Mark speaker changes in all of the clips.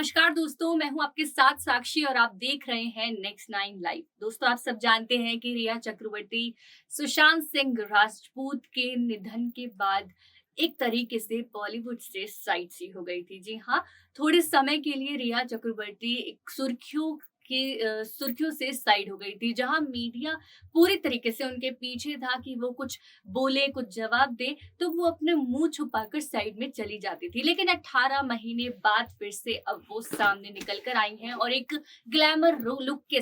Speaker 1: नमस्कार दोस्तों, मैं हूं आपके साथ साक्षी और आप देख रहे हैं नेक्स्ट नाइन लाइव। दोस्तों, आप सब जानते हैं कि रिया चक्रवर्ती सुशांत सिंह राजपूत के निधन के बाद एक तरीके से बॉलीवुड से साइड सी हो गई थी। जी हाँ, थोड़े समय के लिए रिया चक्रवर्ती एक सुर्खियों से साइड हो गई थी, जहां मीडिया पूरी तरीके से उनके पीछे था कि वो कुछ बोले, कुछ जवाब दे, तो वो अपने मुंह छुपाकर साइड में चली जाती थी। लेकिन 18 महीने बाद फिर से अब वो सामने निकल कर आई हैं और एक ग्लैमर लुक के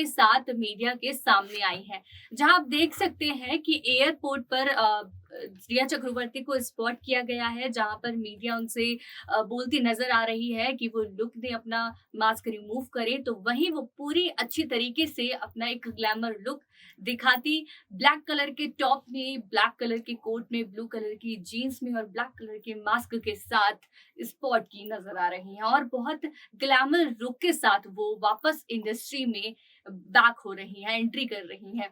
Speaker 1: साथ मीडिया के सामने आई हैं। जहां आप देख सकते हैं कि एयरपोर्ट पर रिया चक्रवर्ती को स्पॉट किया गया है, जहां पर मीडिया उनसे बोलती नजर आ रही है कि वो लुक दे, अपना मास्क रिमूव करे। तो वहीं वो पूरी अच्छी तरीके से अपना एक ग्लैमर लुक दिखाती, ब्लैक कलर के टॉप में, ब्लैक कलर के कोट में, ब्लू कलर की जीन्स में और ब्लैक कलर के मास्क के साथ स्पॉट की नजर आ रही हैं और बहुत ग्लैमर लुक के साथ वो वापस इंडस्ट्री में बैक हो रही हैं, एंट्री कर रही हैं।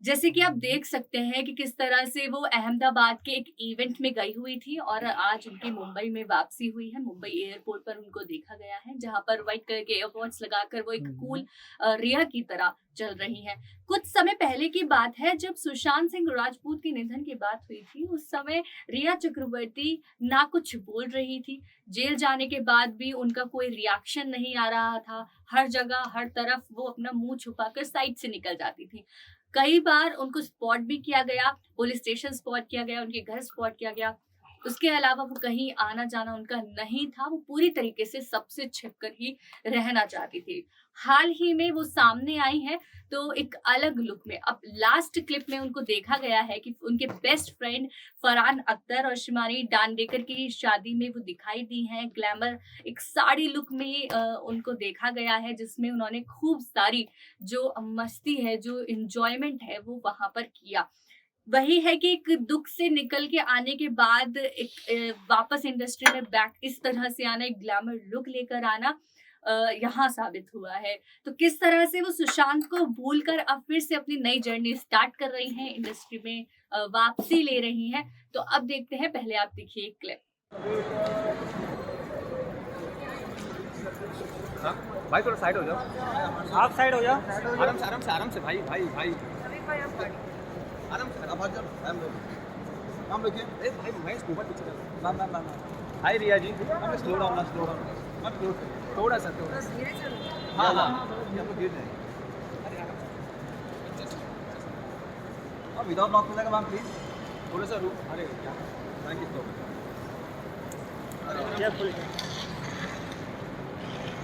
Speaker 1: जैसे कि आप देख सकते हैं कि किस तरह से वो अहमदाबाद के एक इवेंट में गई हुई थी और आज उनकी मुंबई में वापसी हुई है। मुंबई एयरपोर्ट पर उनको देखा गया है, जहां पर व्हाइट कलर के एयरपोर्ट्स लगाकर वो एक कूल रिया की तरह चल रही हैं। कुछ समय पहले की बात है, जब सुशांत सिंह राजपूत के निधन की बात हुई थी, उस समय रिया चक्रवर्ती ना कुछ बोल रही थी। जेल जाने के बाद भी उनका कोई रिएक्शन नहीं आ रहा था। हर जगह, हर तरफ वो अपना मुंह छुपाकर साइड से निकल जाती थी। कई बार उनको स्पॉट भी किया गया, पुलिस स्टेशन स्पॉट किया गया, उनके घर स्पॉट किया गया। उसके अलावा वो कहीं आना-जाना उनका नहीं था, वो पूरी तरीके से सबसे छिपकर ही रहना चाहती थी। हाल ही में वो सामने आई हैं, तो एक अलग लुक में। अब लास्ट क्लिप में उनको देखा गया है कि उनके बेस्ट फ्रेंड फरहान अख्तर और शिमानी डांडेकर की शादी में वो दिखाई दी हैं। ग्लैमर एक साड़ी लुक में उनको देखा गया है, जिसमें उन्होंने खूब सारी जो मस्ती है, जो एन्जॉयमेंट है, वो वहाँ पर किया। वही है कि एक दुःख से निकल के आने के बाद एक वापस इंडस्ट्री में बैक इस तरह से आना, एक ग्लैमर लुक लेकर आना यहाँ साबित हुआ है। तो किस तरह से वो सुशांत को भूलकर अब फिर से अपनी नई जर्नी स्टार्ट कर रही हैं, इंडस्ट्री में वापसी ले रही हैं। तो अब देखते हैं, पहले आप देखिए एक क्लिप।
Speaker 2: हाँ, भाई थोड़ा साइड हो जाओ।
Speaker 3: आप साइड हो जाओ।
Speaker 2: आराम से भाई
Speaker 3: आराम से अब हट जाओ। हम लोग
Speaker 2: ए भाई महेश ऊपर पीछे चलो।
Speaker 3: ना
Speaker 2: हाय रिया जी,
Speaker 3: हम स्लो डाउन मत स्लो
Speaker 2: थोड़ा सा
Speaker 1: धीरे चलो।
Speaker 2: हाँ
Speaker 3: ये हम लोग गिर जाएंगे। अब विदाउट लॉक हो जाएगा मैम प्लीज।
Speaker 2: थोड़ा सा रुक। अरे क्या मैं कितना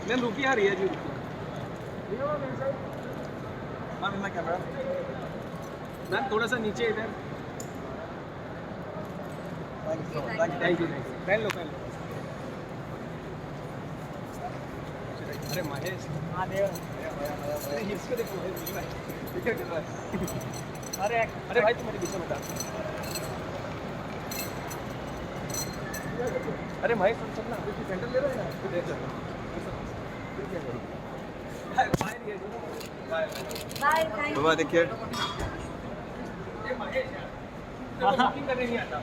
Speaker 2: मैम रुकी यार, रिया जी रुकी।
Speaker 3: Ma'am in my camera.
Speaker 2: Ma'am थोड़ा सा नीचे इधर। थैंक यू पहन लो। अरे महेश, अरे इसको देखो अरे भाई तुम मेरे पीछे बता। अरे महेश तुम सब ना सेंटर ले रहे हैं।
Speaker 1: Bye, thank you.
Speaker 3: बाय देखिए।
Speaker 2: करने नहीं आता।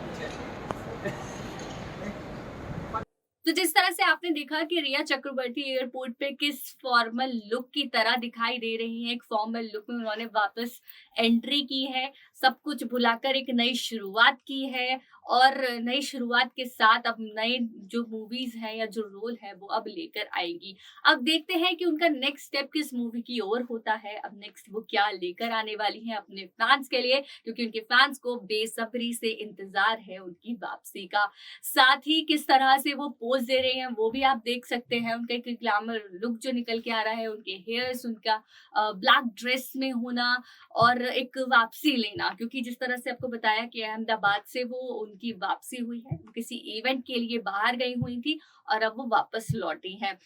Speaker 1: तो जिस तरह से आपने देखा कि रिया चक्रवर्ती एयरपोर्ट पे किस फॉर्मल लुक की तरह दिखाई दे रही हैं, एक फॉर्मल लुक में उन्होंने वापस एंट्री की है, सब कुछ भुलाकर एक नई शुरुआत की है और नई शुरुआत के साथ अब नए जो मूवीज हैं या जो रोल है वो अब लेकर आएंगी। अब देखते हैं कि उनका नेक्स्ट स्टेप किस मूवी की ओर होता है, अब नेक्स्ट वो क्या लेकर आने वाली हैं अपने फैंस के लिए, क्योंकि उनके फैंस को बेसब्री से इंतजार है उनकी वापसी का। साथ ही किस तरह से वो पोज दे रहे हैं वो भी आप देख सकते हैं। उनका एक ग्लैमर लुक जो निकल के आ रहा है, उनके हेयर्स, उनका ब्लैक ड्रेस में होना और एक वापसी लेना, क्योंकि जिस तरह से आपको बताया कि अहमदाबाद से वो उनकी वापसी हुई है, वो किसी इवेंट के लिए बाहर गई हुई थी और अब वो वापस लौटी हैं।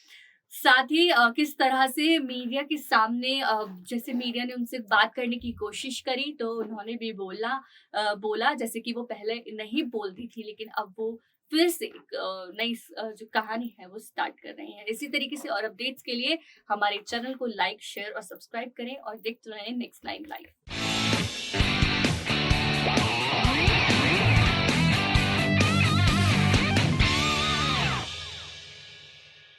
Speaker 1: साथ ही किस तरह से मीडिया के सामने जैसे मीडिया ने उनसे बात करने की कोशिश करी, तो उन्होंने भी बोला जैसे कि वो पहले नहीं बोलती थी, लेकिन अब वो फिर से एक नई जो कहानी है वो स्टार्ट कर रहे हैं। इसी तरीके से और अपडेट्स के लिए हमारे चैनल को लाइक, शेयर और सब्सक्राइब करें और देखते रहें नेक्स्ट नाइन लाइव।